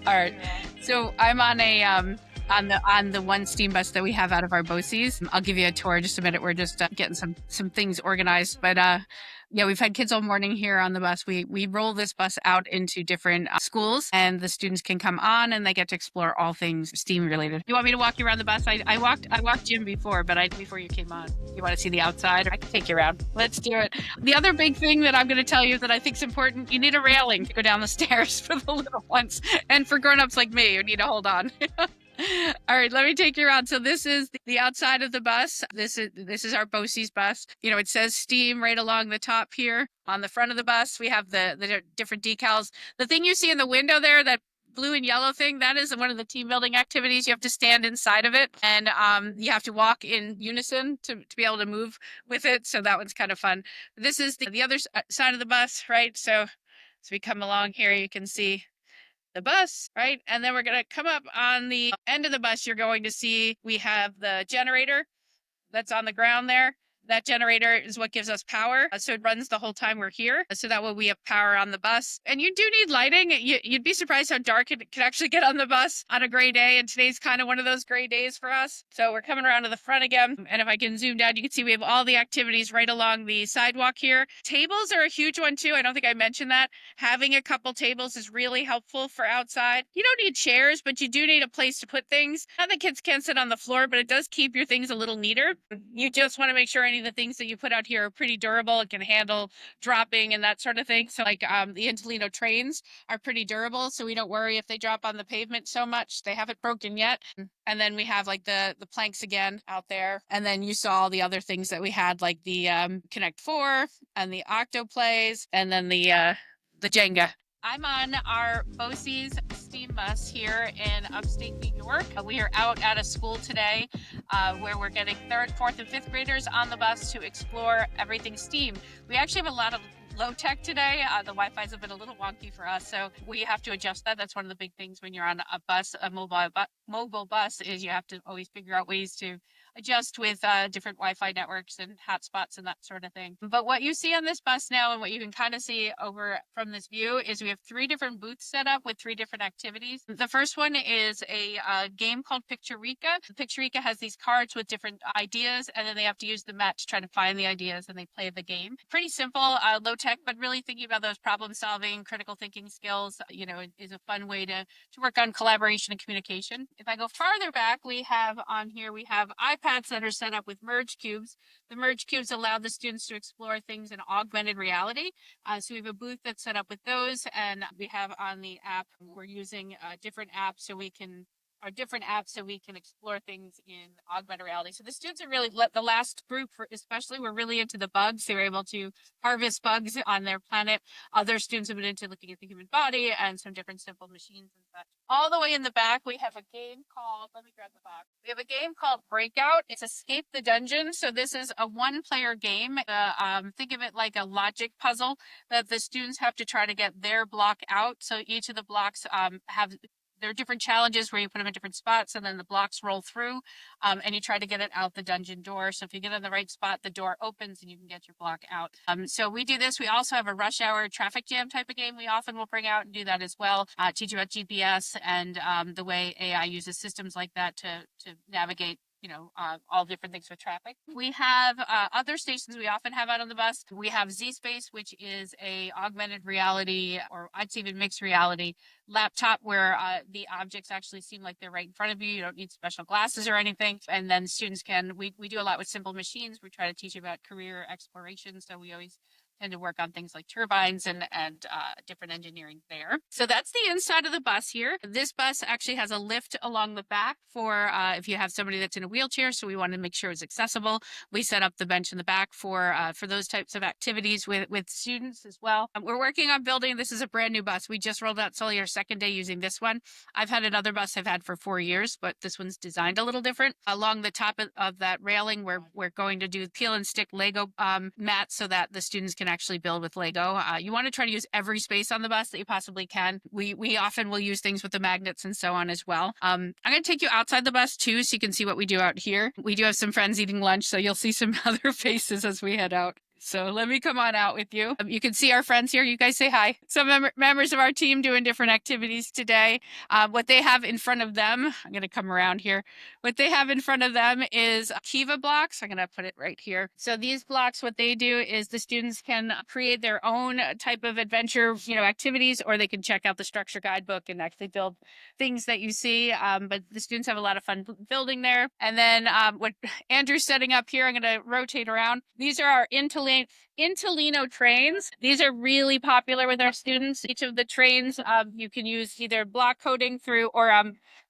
All right. So I'm on a on the one steam bus that we have out of our BOCES. I'll give you a tour in just a minute. We're just getting some things organized, but yeah, we've had kids all morning here on the bus. We roll this bus out into different schools, and the students can come on and they get to explore all things STEAM related. You want me to walk you around the bus? I walked Jim before, but before you came on. You want to see the outside? I can take you around. Let's do it. The other big thing that I'm going to tell you that I think is important, you need a railing to go down the stairs for the little ones, and for grown-ups like me, you need to hold on. All right, let me take you around. So this is the outside of the bus. This is our BOCES bus. You know, it says STEAM right along the top here. On the front of the bus, we have the different decals. The thing you see in the window there, that blue and yellow thing, that is one of the team building activities. You have to stand inside of it, and you have to walk in unison to be able to move with it. So that one's kind of fun. This is the other side of the bus, right? So as we come along here, you can see the bus, right? And then we're going to come up on the end of the bus. You're going to see we have the generator that's on the ground there. That generator is what gives us power. So it runs the whole time we're here. So that way we have power on the bus. And you do need lighting. You'd be surprised how dark it can actually get on the bus on a gray day. And today's kind of one of those gray days for us. So we're coming around to the front again. And if I can zoom down, you can see we have all the activities right along the sidewalk here. Tables are a huge one too. I don't think I mentioned that. Having a couple tables is really helpful for outside. You don't need chairs, but you do need a place to put things. Now the kids can't sit on the floor, but it does keep your things a little neater. You just want to make sure any of the things that you put out here are pretty durable. It can handle dropping and that sort of thing. So like the Intolino trains are pretty durable, so we don't worry if they drop on the pavement so much. They haven't broken yet. And then we have like the planks again out there. And then you saw all the other things that we had, like the Connect 4 and the Octo plays, and then the Jenga. I'm on our BOCES STEAM bus here in upstate New York. We are out at a school today where we're getting 3rd, 4th, and 5th graders on the bus to explore everything STEAM. We actually have a lot of low tech today. The Wi-Fi's have been a little wonky for us, so we have to adjust that. That's one of the big things when you're on a bus, a mobile bus, is you have to always figure out ways to adjust with different Wi-Fi networks and hotspots and that sort of thing. But what you see on this bus now, and what you can kind of see over from this view, is we have 3 different booths set up with 3 different activities. The first one is a game called Pictureka. Pictureka has these cards with different ideas, and then they have to use the mat to try to find the ideas, and they play the game. Pretty simple, low tech, but really thinking about those problem solving, critical thinking skills, you know, is a fun way to work on collaboration and communication. If I go farther back, we have on here, we have iPads that are set up with merge cubes. The merge cubes allow the students to explore things in augmented reality. So we have a booth that's set up with those, and we have on the app, we're using different apps so we can explore things in augmented reality. So the students are really, the last group especially, were really into the bugs. They were able to harvest bugs on their planet. Other students have been into looking at the human body and some different simple machines and such. All the way in the back, we have a game called, let me grab the box. We have a game called Breakout. It's Escape the Dungeon. So this is a 1-player game. Think of it like a logic puzzle that the students have to try to get their block out. So each of the blocks there are different challenges where you put them in different spots, and then the blocks roll through, and you try to get it out the dungeon door. So if you get in the right spot, the door opens and you can get your block out. So we do this. We also have a rush hour traffic jam type of game we often will bring out and do that as well. Teach you about GPS and the way AI uses systems like that to navigate, you know, all different things with traffic. We have other stations we often have out on the bus. We have Z-Space, which is a augmented reality, or I'd say even mixed reality laptop, where the objects actually seem like they're right in front of you. You don't need special glasses or anything. And then students we do a lot with simple machines. We try to teach about career exploration. So we always tend to work on things like turbines and different engineering there. So that's the inside of the bus here. This bus actually has a lift along the back for if you have somebody that's in a wheelchair. So we want to make sure it's accessible. We set up the bench in the back for those types of activities with students as well. We're working on building, this is a brand new bus. We just rolled out, it's only our 2nd day using this one. I've had another bus I've had for 4 years, but this one's designed a little different. Along the top of that railing, we're going to do peel and stick Lego mats so that the students can actually build with Lego. You want to try to use every space on the bus that you possibly can. We often will use things with the magnets and so on as well. I'm going to take you outside the bus too, so you can see what we do out here. We do have some friends eating lunch, so you'll see some other faces as we head out. So let me come on out with you. You can see our friends here. You guys say hi. Some members of our team doing different activities today. What they have in front of them, I'm going to come around here. What they have in front of them is Kiva blocks. I'm going to put it right here. So these blocks, what they do is the students can create their own type of adventure, activities, or they can check out the structure guidebook and actually build things that you see. But the students have a lot of fun building there. And then what Andrew's setting up here, I'm going to rotate around. These are our Intolino trains. These are really popular with our students. Each of the trains, you can use either block coding through or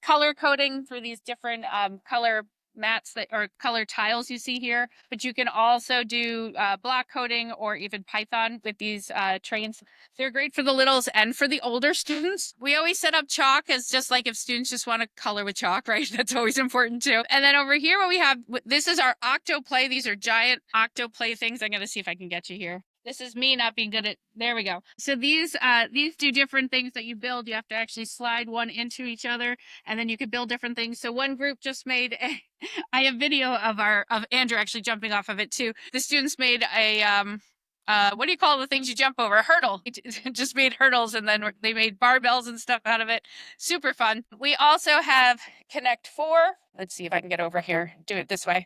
color coding through these different color mats that or color tiles you see here, but you can also do block coding or even Python with these trains. They're great for the littles and for the older students. We always set up chalk as just like if students just want to color with chalk, right? That's always important too. And then over here, what we have, this is our octo play. These are giant octo play things. I'm going to see if I can get you here. This is me not being good at, there we go. So these do different things that you build. You have to actually slide one into each other and then you can build different things. So one group just made I have video of Andrew actually jumping off of it too. The students made a what do you call the things you jump over? A hurdle. Just made hurdles and then they made barbells and stuff out of it. Super fun. We also have Connect 4. Let's see if I can get over here. Do it this way.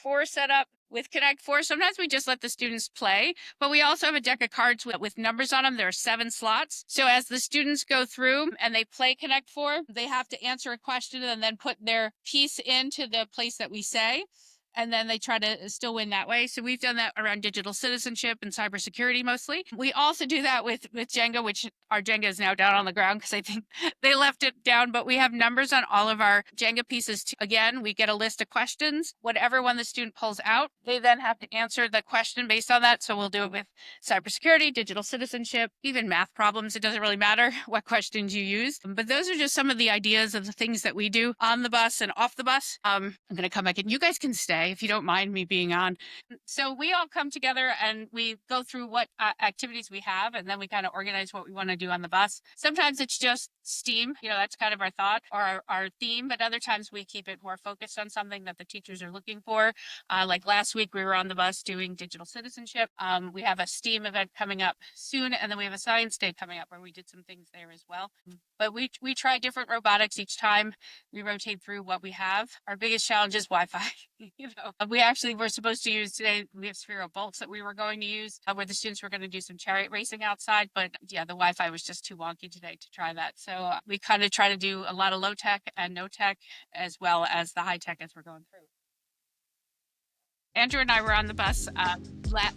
4 set up. With Connect 4, sometimes we just let the students play, but we also have a deck of cards with numbers on them. There are 7 slots. So as the students go through and they play Connect 4, they have to answer a question and then put their piece into the place that we say. And then they try to still win that way. So we've done that around digital citizenship and cybersecurity mostly. We also do that with Jenga, which our Jenga is now down on the ground because I think they left it down. But we have numbers on all of our Jenga pieces too. Again, we get a list of questions. Whatever one the student pulls out, they then have to answer the question based on that. So we'll do it with cybersecurity, digital citizenship, even math problems. It doesn't really matter what questions you use. But those are just some of the ideas of the things that we do on the bus and off the bus. I'm going to come back and you guys can stay if you don't mind me being on. So we all come together and we go through what activities we have, and then we kind of organize what we want to do on the bus. Sometimes it's just STEAM, that's kind of our thought or our theme, but other times we keep it more focused on something that the teachers are looking for. Like last week, we were on the bus doing digital citizenship. We have a STEAM event coming up soon, and then we have a science day coming up where we did some things there as well. But we try different robotics each time. We rotate through what we have. Our biggest challenge is Wi-Fi. We actually were supposed to use today, we have Sphero bolts that we were going to use where the students were going to do some chariot racing outside. But yeah, the Wi-Fi was just too wonky today to try that. So we kind of try to do a lot of low tech and no tech as well as the high tech as we're going through. Andrew and I were on the bus at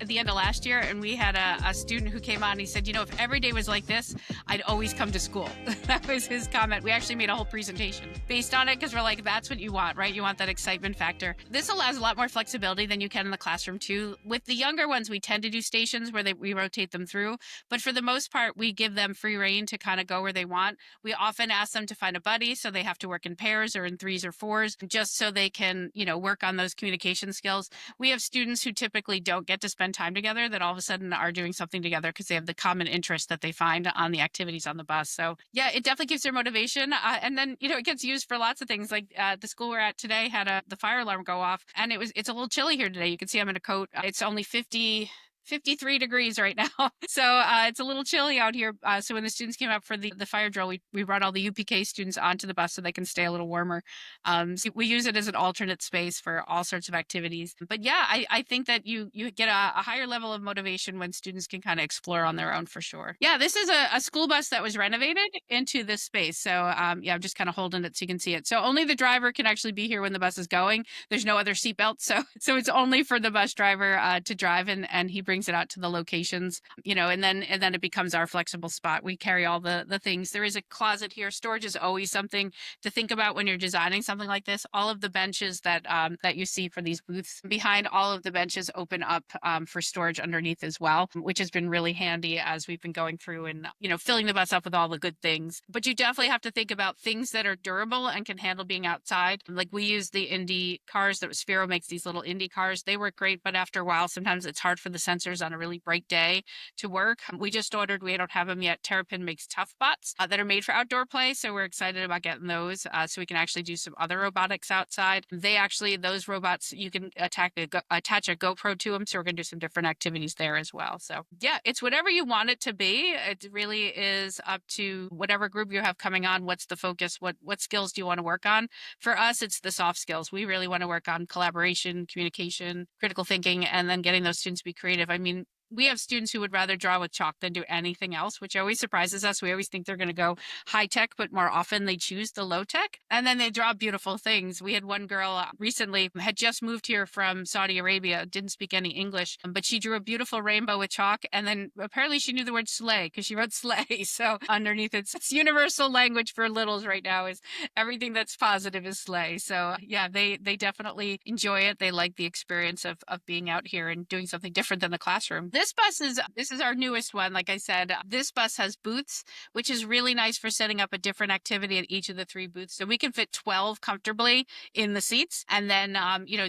the end of last year, and we had a student who came on and he said, if every day was like this, I'd always come to school. That was his comment. We actually made a whole presentation based on it because we're like, that's what you want, right? You want that excitement factor. This allows a lot more flexibility than you can in the classroom too. With the younger ones, we tend to do stations where we rotate them through, but for the most part, we give them free reign to kind of go where they want. We often ask them to find a buddy, so they have to work in pairs or in 3s or 4s, just so they can, work on those communication skills. We have students who typically don't get to spend time together that all of a sudden are doing something together because they have the common interest that they find on the activities on the bus. So yeah, it definitely keeps their motivation. And then, it gets used for lots of things. Like the school we're at today had the fire alarm go off, and it's a little chilly here today. You can see I'm in a coat. It's only 53 degrees right now. So it's a little chilly out here. So when the students came up for the fire drill, we brought all the UPK students onto the bus so they can stay a little warmer. So we use it as an alternate space for all sorts of activities. But yeah, I think that you get a higher level of motivation when students can kind of explore on their own for sure. Yeah, this is a school bus that was renovated into this space. So yeah, I'm just kind of holding it so you can see it. So only the driver can actually be here when the bus is going. There's no other seatbelt. So it's only for the bus driver to drive, and he brings it out to the locations, and then it becomes our flexible spot. We carry all the things. There is a closet here. Storage is always something to think about when you're designing something like this. All of the benches that you see for these booths behind all of the benches open up for storage underneath as well, which has been really handy as we've been going through and filling the bus up with all the good things. But you definitely have to think about things that are durable and can handle being outside. Like we use the Indy cars that Sphero makes, these little Indy cars. They work great, but after a while, sometimes it's hard for the sensors sensors on a really bright day to work. We just ordered, we don't have them yet, Terrapin makes Tough Bots that are made for outdoor play. So we're excited about getting those so we can actually do some other robotics outside. Those robots, you can attach a GoPro to them. So we're going to do some different activities there as well. So yeah, it's whatever you want it to be. It really is up to whatever group you have coming on. What's the focus? What skills do you want to work on? For us, it's the soft skills. We really want to work on collaboration, communication, critical thinking, and then getting those students to be creative. I mean, we have students who would rather draw with chalk than do anything else, which always surprises us. We always think they're going to go high tech, but more often they choose the low tech and then they draw beautiful things. We had one girl recently had just moved here from Saudi Arabia, didn't speak any English, but she drew a beautiful rainbow with chalk. And then apparently she knew the word sleigh because she wrote sleigh. So underneath it's universal language for littles right now is everything that's positive is sleigh. So yeah, they definitely enjoy it. They like the experience of being out here and doing something different than the classroom. This is our newest one. Like I said, this bus has booths, which is really nice for setting up a different activity at each of the 3 booths. So we can fit 12 comfortably in the seats. And then,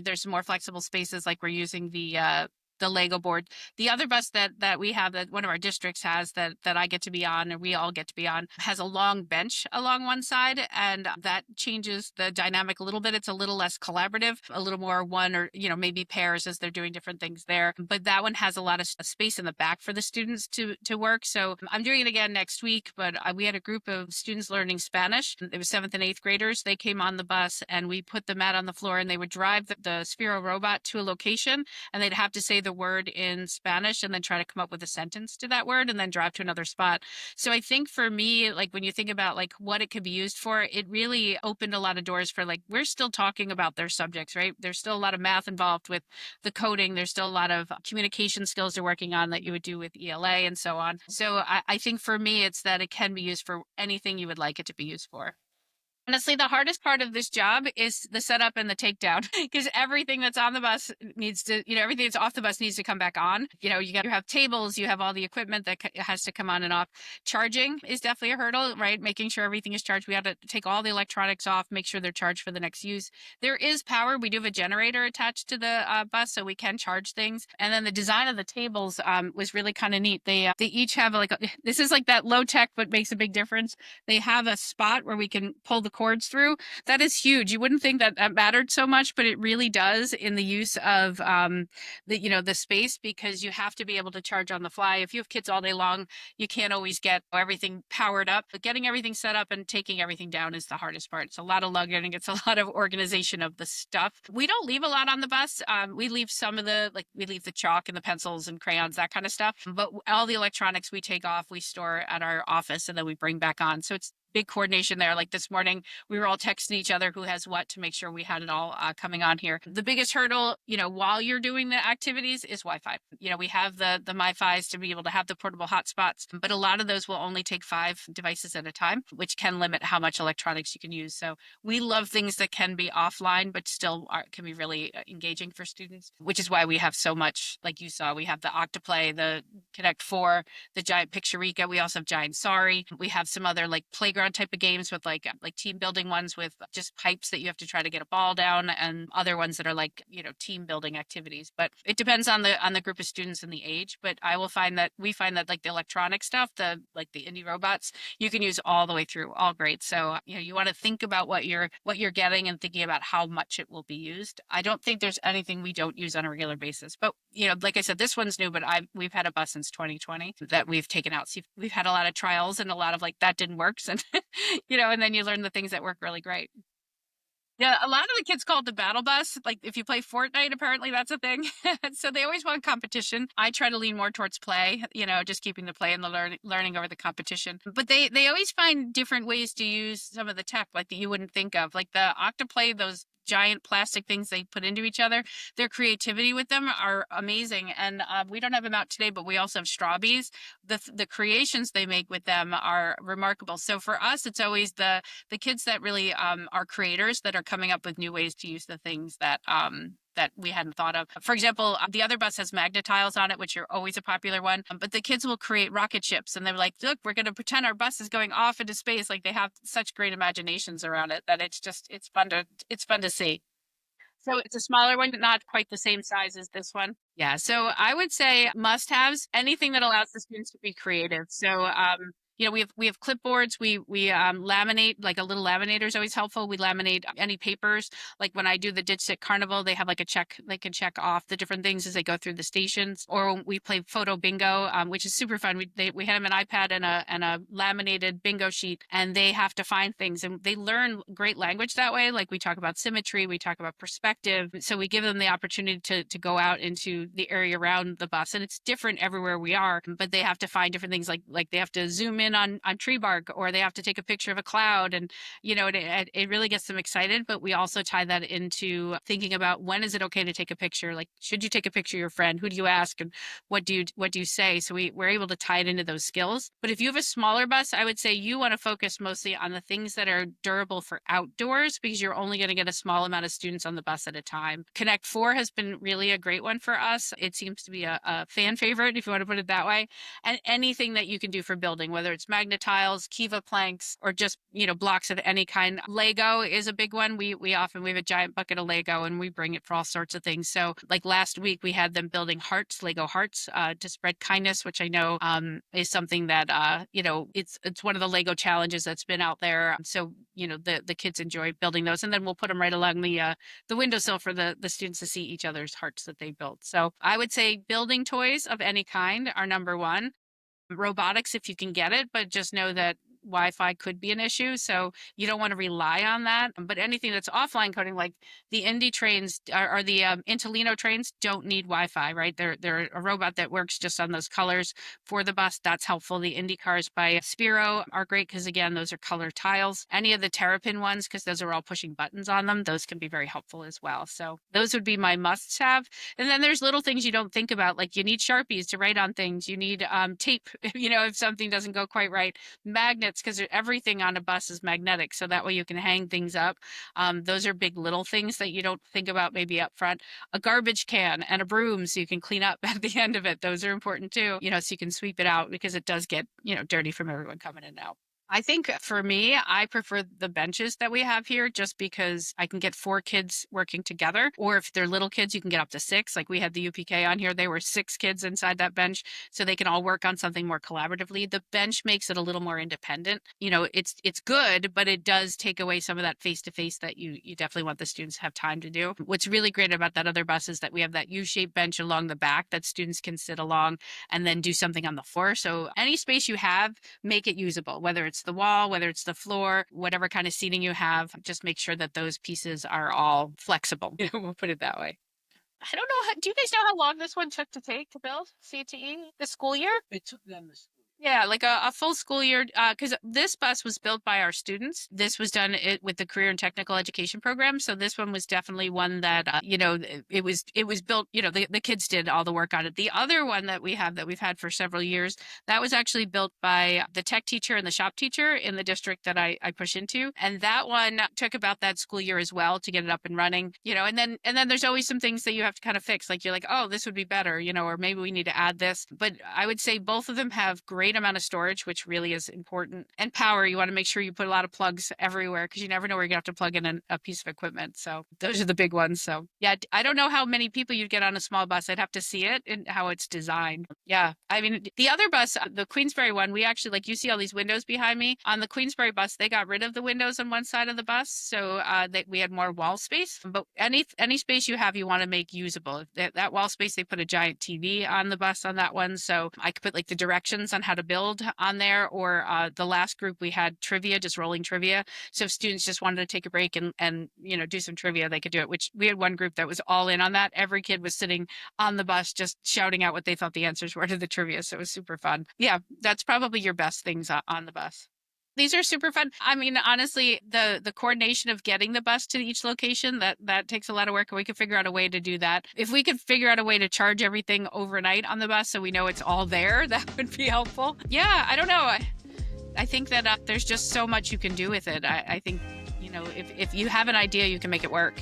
there's some more flexible spaces like we're using the Lego board. The other bus that we have that one of our districts has that I get to be on and we all get to be on has a long bench along one side, and that changes the dynamic a little bit. It's a little less collaborative, a little more one or maybe pairs as they're doing different things there. But that one has a lot of space in the back for the students to work. So I'm doing it again next week, but we had a group of students learning Spanish. It was 7th and 8th graders. They came on the bus and we put the mat on the floor and they would drive the Sphero robot to a location and they'd have to say the word in Spanish and then try to come up with a sentence to that word and then drive to another spot. So I think for me, like when you think about like what it could be used for, it really opened a lot of doors for like, we're still talking about their subjects, right? There's still a lot of math involved with the coding. There's still a lot of communication skills they're working on that you would do with ELA and so on. So I think for me, it's that it can be used for anything you would like it to be used for. Honestly, the hardest part of this job is the setup and the takedown because everything that's on the bus needs to, everything that's off the bus needs to come back on. You have tables, you have all the equipment that has to come on and off. Charging is definitely a hurdle, right? Making sure everything is charged. We have to take all the electronics off, make sure they're charged for the next use. There is power. We do have a generator attached to the bus, so we can charge things. And then the design of the tables was really kind of neat. They each have this is like that low tech, but makes a big difference. They have a spot where we can pull the cords through. That is huge. You wouldn't think that mattered so much, but it really does in the use of the space, because you have to be able to charge on the fly. If you have kids all day long, you can't always get everything powered up. But getting everything set up and taking everything down is the hardest part. It's a lot of lugging. It's a lot of organization of the stuff. We don't leave a lot on the bus. We leave some of we leave the chalk and the pencils and crayons, that kind of stuff. But all the electronics we take off, we store at our office, and then we bring back on. So it's big coordination there. Like this morning, we were all texting each other who has what to make sure we had it all coming on here. The biggest hurdle, while you're doing the activities is Wi-Fi. We have the MiFis to be able to have the portable hotspots, but a lot of those will only take 5 devices at a time, which can limit how much electronics you can use. So we love things that can be offline, but still can be really engaging for students, which is why we have so much, like you saw, we have the Octoplay, the Connect 4, the Giant Picturica. We also have Giant Sorry. We have some other like playground type of games with like team building ones with just pipes that you have to try to get a ball down, and other ones that are like team building activities. But it depends on the group of students and the age. But we find that like the electronic stuff, the indie robots, you can use all the way through all grades. So you want to think about what you're getting and thinking about how much it will be used. I don't think there's anything we don't use on a regular basis. But like I said, this one's new, but we've had a bus since 2020 that we've taken out. So we've had a lot of trials and a lot of like that didn't work, and and then you learn the things that work really great. Yeah, a lot of the kids call it the battle bus. Like if you play Fortnite, apparently that's a thing. So they always want competition. I try to lean more towards play, just keeping the play and the learning over the competition. But they always find different ways to use some of the tech, like that you wouldn't think of. Like the Octoplay, those giant plastic things they put into each other, their creativity with them are amazing. And we don't have them out today, but we also have Strawbees. The creations they make with them are remarkable. So for us, it's always the kids that really are creators that are coming up with new ways to use the things that we hadn't thought of. For example, the other bus has magnetiles on it, which are always a popular one. But the kids will create rocket ships, and they're like, "Look, we're going to pretend our bus is going off into space." Like they have such great imaginations around it that it's fun to see. So it's a smaller one, but not quite the same size as this one. Yeah. So I would say must-haves, anything that allows the students to be creative. So we have clipboards. We laminate, like a little laminator is always helpful. We laminate any papers. Like when I do the Ditch Stick Carnival, they have like a check. They can check off the different things as they go through the stations. Or when we play photo bingo, which is super fun. We had them an iPad and a laminated bingo sheet, and they have to find things, and they learn great language that way. Like we talk about symmetry, we talk about perspective. So we give them the opportunity to go out into the area around the bus, and it's different everywhere we are. But they have to find different things, like they have to zoom in on tree bark, or they have to take a picture of a cloud, and it really gets them excited. But we also tie that into thinking about, when is it okay to take a picture? Like, should you take a picture of your friend? Who do you ask, and what do you say? So we're able to tie it into those skills. But if you have a smaller bus, I would say you want to focus mostly on the things that are durable for outdoors, because you're only going to get a small amount of students on the bus at a time. Connect 4 has been really a great one for us. It seems to be a fan favorite, if you want to put it that way. And anything that you can do for building, whether it's magnet tiles, Kiva planks, or just blocks of any kind. Lego is a big one. We have a giant bucket of Lego, and we bring it for all sorts of things. So like last week we had them building hearts, Lego hearts, to spread kindness, which I know is something that it's one of the Lego challenges that's been out there. So the kids enjoy building those, and then we'll put them right along the windowsill for the students to see each other's hearts that they built. So I would say building toys of any kind are number one. Robotics, if you can get it, but just know that Wi-Fi could be an issue, so you don't want to rely on that. But anything that's offline coding, like the Indy trains or the Intolino trains, don't need Wi-Fi, right? They're a robot that works just on those colors for the bus. That's helpful. The Indy cars by Spiro are great because, again, those are color tiles. Any of the Terrapin ones, because those are all pushing buttons on them, those can be very helpful as well. So those would be my must-have. And then there's little things you don't think about, like you need Sharpies to write on things. You need tape, if something doesn't go quite right. Magnets, because everything on a bus is magnetic, so that way you can hang things up. Those are big little things that you don't think about maybe up front. A garbage can and a broom so you can clean up at the end of it. Those are important too, so you can sweep it out, because it does get, dirty from everyone coming in and out. I think for me, I prefer the benches that we have here, just because I can get 4 kids working together. Or if they're little kids, you can get up to 6. Like we had the UPK on here, they were 6 kids inside that bench, so they can all work on something more collaboratively. The bench makes it a little more independent. It's good, but it does take away some of that face-to-face that you definitely want the students to have time to do. What's really great about that other bus is that we have that U-shaped bench along the back that students can sit along and then do something on the floor. So any space you have, make it usable, whether it's the wall, whether it's the floor, whatever kind of seating you have, just make sure that those pieces are all flexible. We'll put it that way. I don't know. Do you guys know how long this one took to build CTE this school year? It took them this. Yeah, like a full school year, because this bus was built by our students. This was done with the Career and Technical Education program. So this one was definitely one that, it was built, the kids did all the work on it. The other one that we've had for several years, that was actually built by the tech teacher and the shop teacher in the district that I push into. And that one took about that school year as well to get it up and running, and then there's always some things that you have to kind of fix. Like you're like, oh, this would be better, or maybe we need to add this. But I would say both of them have great amount of storage, which really is important. And power, you want to make sure you put a lot of plugs everywhere, because you never know where you're gonna have to plug in a piece of equipment. So those are the big ones. So yeah, I don't know how many people you'd get on a small bus. I'd have to see it and how it's designed. Yeah, I mean, the other bus, the Queensbury one, we actually, like, you see all these windows behind me. On the Queensbury bus, they got rid of the windows on one side of the bus, so that we had more wall space. But any space you have, you want to make usable. That wall space, they put a giant TV on the bus on that one, so I could put like the directions on how to build on there. Or the last group, we had trivia, just rolling trivia. So if students just wanted to take a break and do some trivia, they could do it. Which we had one group that was all in on that. Every kid was sitting on the bus just shouting out what they thought the answers were to the trivia. So it was super fun. Yeah, that's probably your best things on the bus. These are super fun. I mean, honestly, the coordination of getting the bus to each location, that takes a lot of work, and we could figure out a way to do that. If we could figure out a way to charge everything overnight on the bus so we know it's all there, that would be helpful. Yeah, I don't know. I think that there's just so much you can do with it. I think, if you have an idea, you can make it work,